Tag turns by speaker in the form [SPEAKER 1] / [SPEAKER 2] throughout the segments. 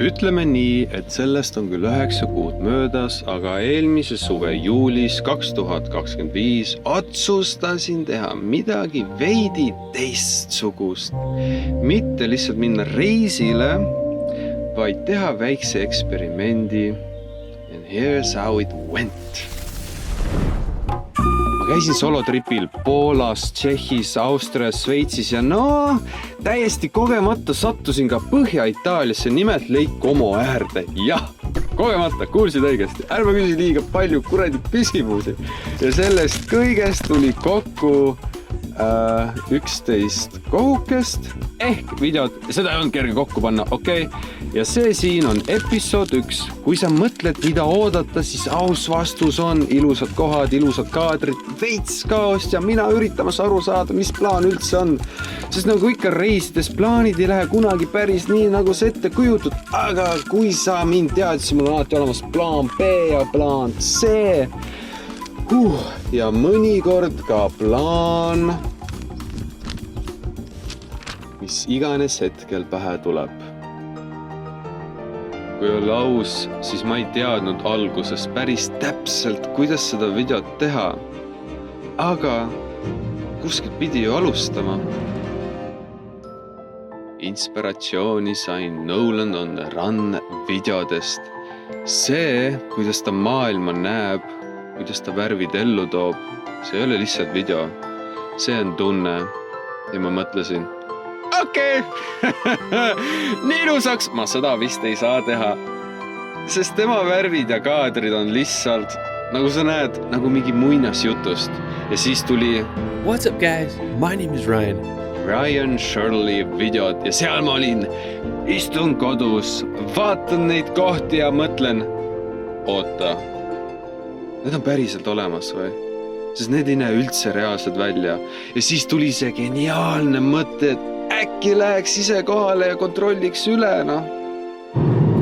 [SPEAKER 1] Ütleme nii, et sellest on küll 9 kuud möödas, aga eelmise suve juulis 2025 otsustasin teha midagi veidi teistsugust. Mitte lihtsalt minna reisile, vaid teha väikse eksperimendi. And here's how it went. Ma käisin solotripil Poolas, Tšehhis, Austrias, Sveitsis ja täiesti kogemata sattusin ka Põhja-Itaaliasse, nimelt Lake Como äärde. Jah, kogemata, kuulsid õigesti. Ärme küsi liiga palju kuradi küsimusi. Ja sellest kõigest tuli kokku 11 kohukest ehk videot. Seda ei olnud kerge kokku panna, okei. Ja see siin on episood 1. Kui sa mõtled, mida oodata, siis aus vastus on ilusad kohad, ilusad kaadrid, veits kaost ja mina üritamas aru saada, mis plaan üldse on. Sest nagu ikka reisides plaanid ei lähe kunagi päris nii, nagu sa ette kujutud. Aga kui sa mind tead, siis mul on alati olemas plaan B ja plaan C. Ja mõnikord ka plaan, mis iganes hetkel pähe tuleb. Kui olla aus, siis ma ei teadnud alguses päris täpselt, kuidas seda videot teha. Aga kuskilt pidi ju alustama. Inspiratsiooni sain Nolan on the Run videodest. See, kuidas ta maailma näeb, kuidas ta värvid ellu toob, see ei ole lihtsalt video. See on tunne. Ja ma mõtlesin, okei, nii ilusaks ma seda vist ei saa teha. Sest tema värvid ja kaadrid on lihtsalt, nagu sa näed, nagu mingi muinasjutust. Ja siis tuli
[SPEAKER 2] What's up guys, my name is Ryan.
[SPEAKER 1] Ryan Shirley videod ja seal ma olin, istun kodus, vaatan neid kohti ja mõtlen, oota, need on päriselt olemas või? Sest need ei näe üldse reaalsed välja. Ja siis tuli see geniaalne mõte, et äkki läheks ise kohale ja kontrolliks üle,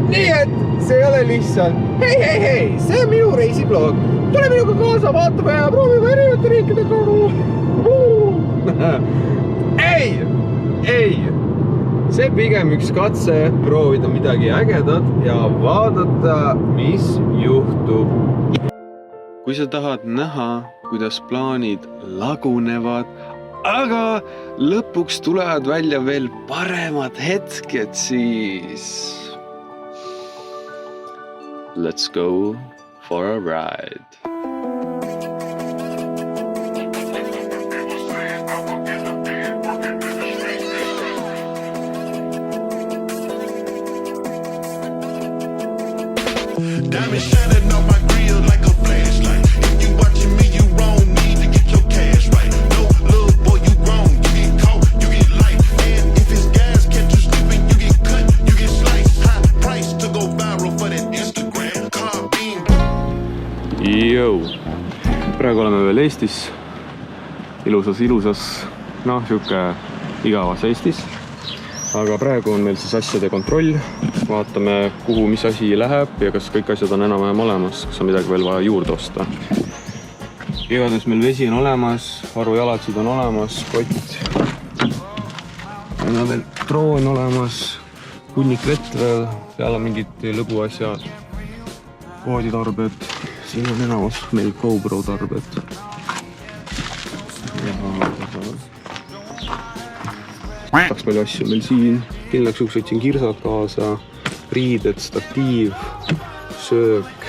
[SPEAKER 1] Nii et see ei ole lihtsalt, hei, see on minu reisiblog. Tule minuga kaasa, vaatame ja proovime erinevate riikide kogu. Ei, see pigem üks katse proovida midagi ägedat ja vaadata, mis juhtub. Kui sa tahad näha, kuidas plaanid lagunevad, aga lõpuks tulevad välja veel paremad hetked, siis let's go for a ride.
[SPEAKER 3] Diamond shining on my grill like a flashlight. If you watching me, you wrong, need to get your cash right. No, little boy, you wrong, you get caught, you get light. And if his guys catch you sleeping, you get cut, you get sliced. High price to go viral for that Instagram. Car beam.
[SPEAKER 1] Praegu oleme veel Eestis. Ilusas, siuke igavas Eestis. Aga praegu on meil siis asjade kontroll. Vaatame, kuhu mis asi läheb ja kas kõik asjad on enam-vähem olemas, kas on midagi veel vaja juurde osta. Igatahes meil vesi on olemas, varujalatsid on olemas, kott. Meil on veel droon olemas, hunnik vett veel, seal on mingid lõbuasjad, vooditarbed, siin on enamus meil GoPro tarbed. Kaks palju asju meil siin, kindlaks juks võtsin kirsad kaasa, riided, statiiv, söök,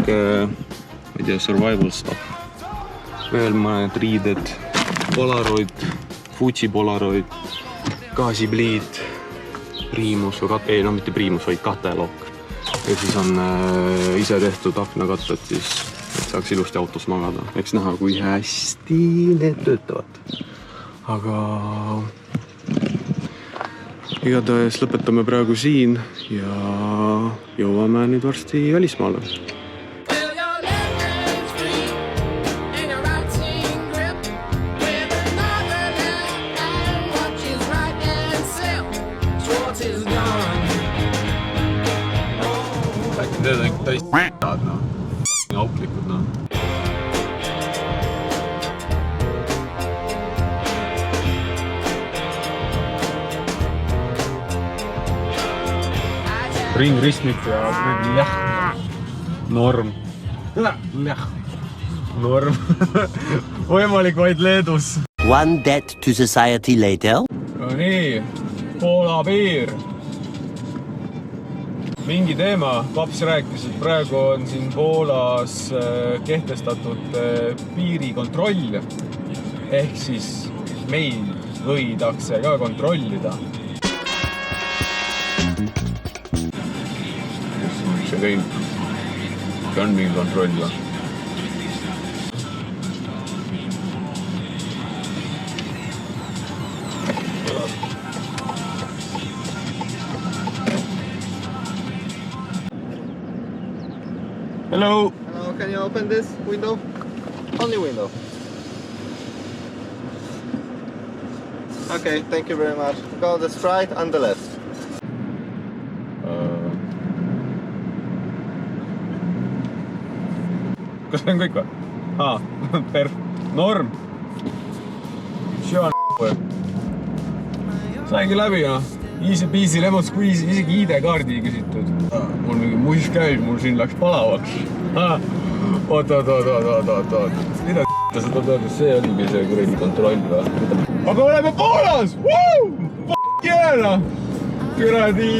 [SPEAKER 1] ma ei tea, survival stuff. Veel mõned riided, Polaroid, Fuji Polaroid, gaasipliid, Primus, mitte Primus, vaid katelokk. Ja siis on ise tehtud aknakatted, siis et saaks ilusti autos magada. Eks näha, kui hästi need töötavad. Aga igatahes lõpetame praegu siin ja jõuame nüüd varsti välismaale. Need on ikka täis s***ad, noh. Auplikud, noh. Ringristmik ja lähm. Norm. Lähm. Norm. Võimalik vaid Leedus.
[SPEAKER 4] One debt to society later.
[SPEAKER 1] No nii, Poola piir. Mingi teema, paps rääkis, et praegu on siin Poolas kehtestatud piirikontroll. Ehk siis meil võidakse ka kontrollida. See kõik on mingi kontroll või? Hello.
[SPEAKER 5] Hello, can you open this window? Only window. Okay, thank you very much. Go the right and the left.
[SPEAKER 1] Kas see on kõik või? Norm. Saingi läbi, noh. Easy peasy lemon squeeze, isegi ID-kaardi küsitud. Mul mingi muis käib, mul siin läks palavaks. Oot. Mida sa tahad öelda, see oligi see kuradi kontroll või? Aga oleme Poolas! F*** yeah! Kuradi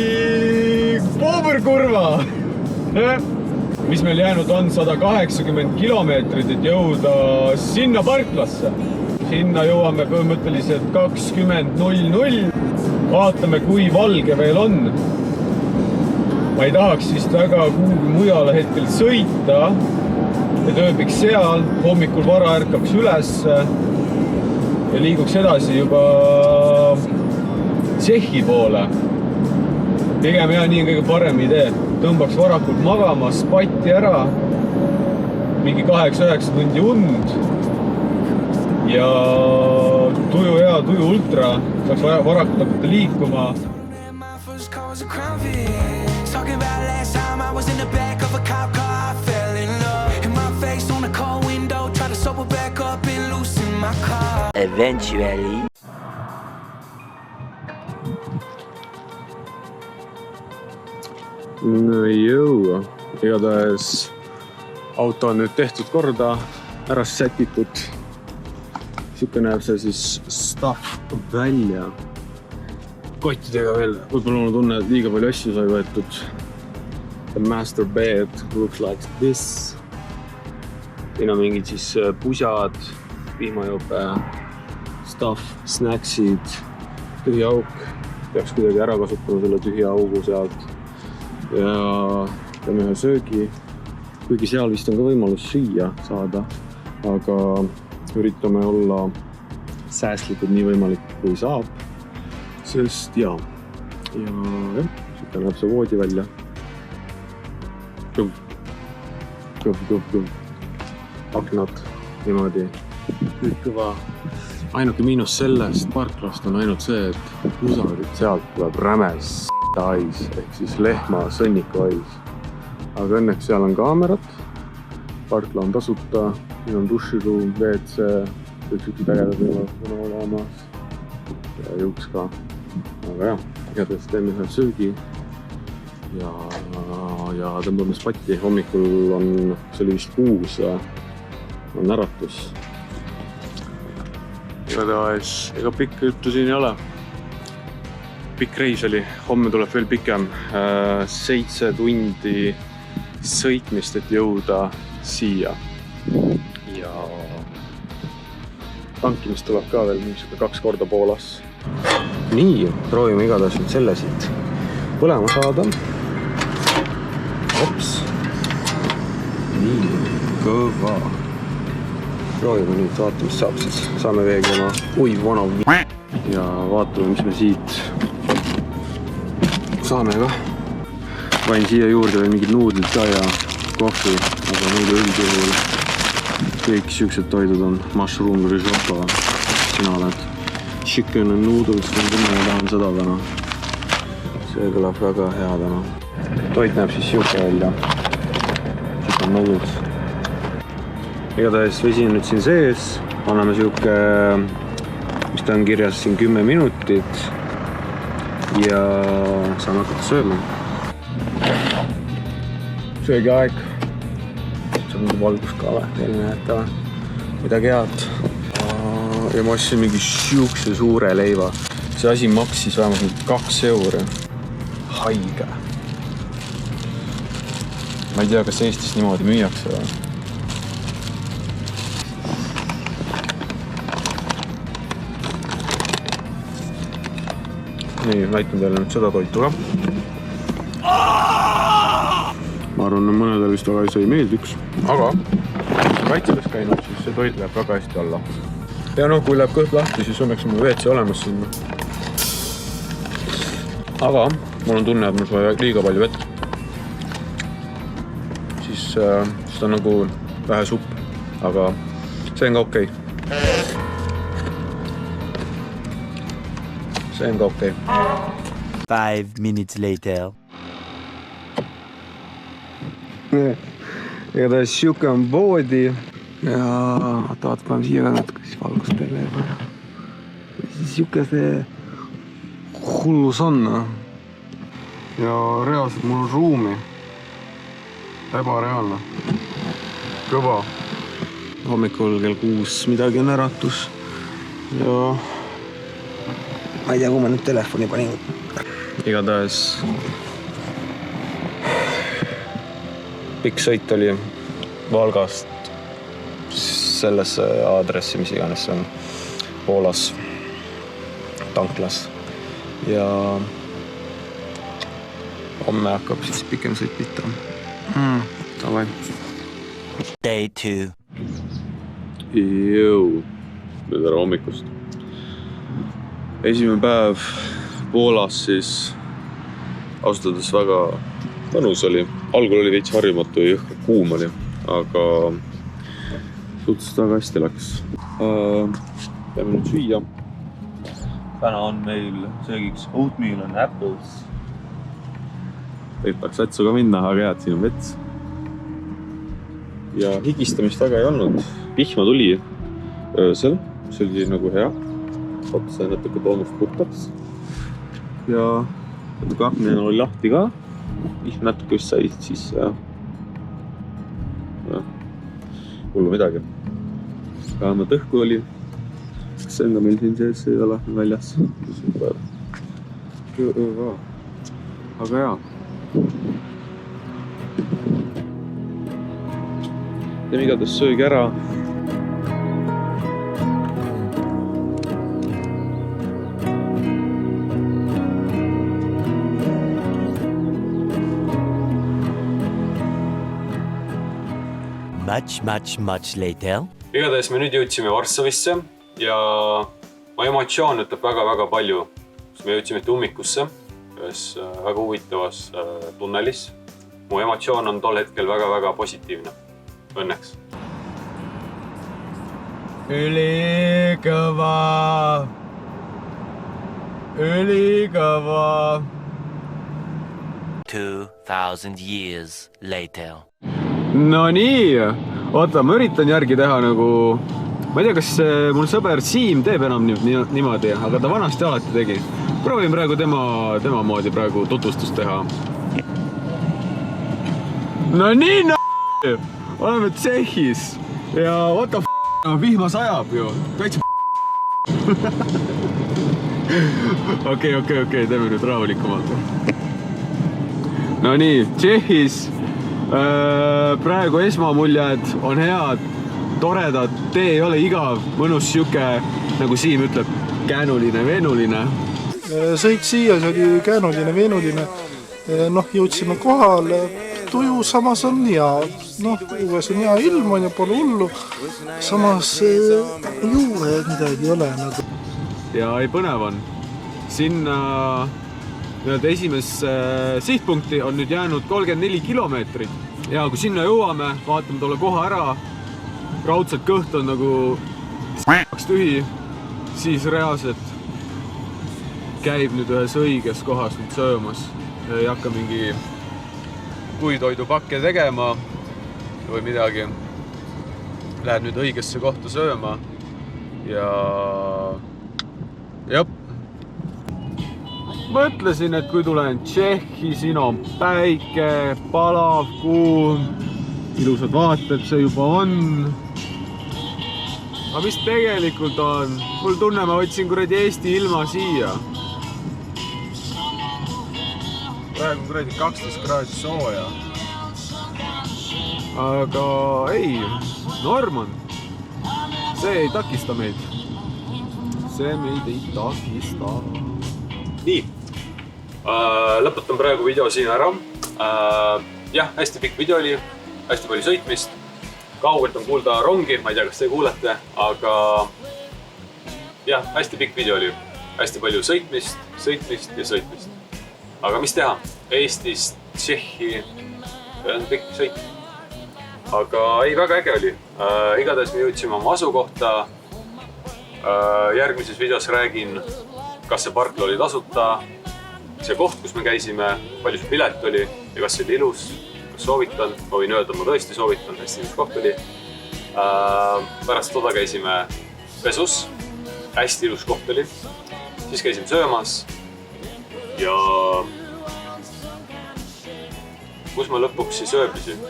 [SPEAKER 1] pooberkurva! Mis meil jäänud on 180 kilomeetrit, et jõuda sinna parklasse. Sinna jõuame põhimõtteliselt 20.00. Vaatame, kui valge veel on. Ma ei tahaks vist väga kuhugi mujale hetkel sõita. Et ööbiks seal, hommikul vara ärkaks üles ja liiguks edasi juba Tšehhi poole. Pigem nii on kõige parem idee. Tõmbaks varakult magama, spatti ära, mingi 8-9 tundi und ja tuju hea, tuju ultra, saaks varakult hakata liikuma.
[SPEAKER 4] Eventually.
[SPEAKER 1] No jõua. Igatahes auto on nüüd tehtud korda, ära sätitud. Siuke näeb see siis stuff välja. Kottidega veel. Võib-olla on tunne, et liiga palju asju sai võetud. The master bed looks like this. Siin on mingid siis pusad, vihmajope, stuff, snacksid, tühi auk. Peaks kuidagi ära kasutama selle tühi augu sealt. Ja teeme ühe söögi, kuigi seal vist on ka võimalus süüa saada, aga üritame olla säästlikud nii võimalik kui saab, sest ja siuke näeb see voodi välja. Kõv. Aknad niimoodi kõva. Ainuke miinus sellest parklast on ainult see, et kusagil sealt tuleb rämes hais, ehk siis lehma sõnniku hais. Aga õnneks seal on kaamerad, parkla on tasuta, siin on duširuum, WC, kõik sükid ägedad on olemas ja juuks ka. Aga jah, igatahes teeme ühe söögi ja tõmbame spatti. Hommikul on, see oli vist 6, on äratus. Igatahes, ega pikk juttu siin ei ole. Pikk reis oli, homme tuleb veel pikem, 7 tundi sõitmist, et jõuda siia. Ja tankimist tuleb ka veel 2 korda Poolas. Nii, proovime igatahes nüüd selle siit põlema saada. Ops. Nii, kõva. Proovime nüüd, vaatame, mis saab siis. Saame veegi oma vana ja vaatame, mis me siit saame ka. Pain siia juurde veel mingid nuudlid ka ja kohvi, aga muidu üldjuhul kõik siuksed toidud on mushroom risotto. Sina oled chicken and noodles, ma tahan seda täna. See kõlab väga hea täna. toit näeb siis siuke välja. Siuke on nõudud. Igatahes vesi on nüüd siin sees. Anname siuke, mis ta on kirjas siin 10 minutit. Ja saame hakata sööma. Söögi aeg. Siit on valgus ka või, teil näete või? Midagi head. Ja ma ostsin mingi siukse suure leiva. See asi maksis vähemalt 2 euro. Haige. Ma ei tea, kas Eestis niimoodi müüakse või? Nii, näitan teile nüüd seda toitu ka. Ma arvan, et mõnedel vist väga ei meeldiks. Aga kaitsedes käinud, siis see toit läheb väga hästi alla. Ja noh, kui läheb kõht lahti, siis õnneks on mul WC olemas sinna. Aga mul on tunne, et mul vaja liiga palju vett. Siis ta on nagu vähe supp, aga see on ka okei. See on ka okei.
[SPEAKER 4] 5 minutes later.
[SPEAKER 1] Igatahes siuke on voodi. Ja tahad panema siia ka natuke siis valgust teile. Siuke see hullus on. Ja reaalselt mul on ruumi. Ebareaalne. Kõva. Hommikul kell 6 midagi on äratus. Ja ma ei tea, kui ma nüüd telefoni panin. Igatahes pikk sõit oli Valgast sellesse aadressi, mis iganes see on, Poolas, tanklas. Ja homme hakkab siis pikem sõit pihta. Davai.
[SPEAKER 4] Day 2.
[SPEAKER 1] Jõu, nüüd ära hommikust. Esimene päev Poolas siis ausatades väga mõnus oli. Algul oli veits harjumatu ja jõhka kuum oli, aga suhteliselt väga hästi läks. Peame nüüd süüa. Täna on meil söögiks oatmeal and apples. Võib tahaks vetsu ka minna, aga hea, et siin on vets. Ja higistamist väga ei olnud. Vihma tuli öösel, see oli nagu hea. Otsa natuke toomust puhtaks. Ja natuke akmine oli lahti ka. Vihm natuke just sai sisse ja hullu midagi. Vähemalt õhku oli. See on ka meil siin sees ei ole väljas. Super. Aga hea. Teeme igatahes söögi ära.
[SPEAKER 4] Much later.
[SPEAKER 1] Igatahes me nüüd jõudsime Varssavisse ja mu emotsioon ütleb väga palju. Me jõudsime ummikusse, ühes väga huvitavas tunnelis. Mu emotsioon on tol hetkel väga positiivne. Õnneks. Ülikõva! Ülikõva!
[SPEAKER 4] 2000 years later.
[SPEAKER 1] No nii, oota, ma üritan järgi teha nagu, ma ei tea, kas mul sõber Siim teeb enam niimoodi, aga ta vanasti alati tegi. Proovin praegu tema moodi praegu tutvustust teha. No nii, oleme tsehhis ja what the vihma sajab ju, täitsa Okei, teeme nüüd rahulikumalt. No nii, Tšehhis praegu esmamuljed on head, toredad, tee ei ole igav, mõnus siuke, nagu Siim ütleb, käänuline, veenuline.
[SPEAKER 6] Sõit siia, see oli käänuline, veenuline. Jõudsime kohale, tuju samas on hea. Uues on hea ilm on ja pole hullu. Samas juue midagi ei ole.
[SPEAKER 1] Ja ei põnev on. Sinna esimesse sihtpunkti on nüüd jäänud 34 kilomeetrit. Ja kui sinna jõuame, vaatame tolle koha ära, raudselt kõht on nagu tühi, siis reaalselt käib nüüd ühes õiges kohas nüüd söömas. Ei hakka mingi puitoidupakke tegema või midagi. Lähen nüüd õigesse kohta sööma ja jah. Mõtlesin, et kui tulen Tšehhi, siin on päike, palav kuu, ilusad vaated see juba on. Aga mis tegelikult on? Mul tunne, ma võtsin kuradi Eesti ilma siia. Praegu kuradi 12 kraadi sooja. Aga ei, norm on. See ei takista meid. See meid ei takista. Nii. Lõpetan praegu video siin ära. Jah, hästi pikk video oli. Hästi palju sõitmist. Kaugelt on kuulda rongi, ma ei tea, kas te kuulete, aga jah, hästi pikk video oli. Hästi palju sõitmist. Aga mis teha? Eestist, Tšehhi, on pikk sõit. Aga ei, väga äge oli. Igatahes me jõudsime oma asukohta. Järgmises videos räägin, kas see parkla oli tasuta, see koht, kus me käisime, palju see pilet oli ja kas see oli ilus. Soovitan, ma võin öelda, ma tõesti soovitan, hästi ilus koht oli. Pärast toda käisime pesus, hästi ilus koht oli. Siis käisime söömas ja kus ma lõpuks siis ööbisin.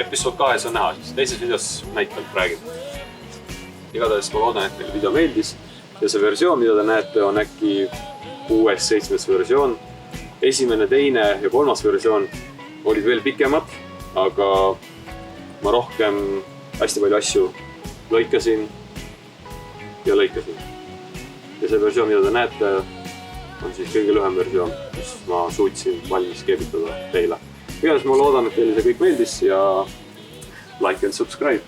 [SPEAKER 1] Episood 2 on näha, siis teises videos näitelt räägin. Igatahes ma loodan, et teile video meeldis ja see versioon, mida te näete, on äkki 6.7. versioon. Esimene, teine ja 3. versioon olid veel pikemad, aga ma rohkem hästi palju asju lõikasin. Ja see versioon, mida te näete, on siis kõige lühem versioon, mis ma suutsin valmis keebitada teile. Igatahes ma loodan, et teile see kõik meeldis ja like and subscribe.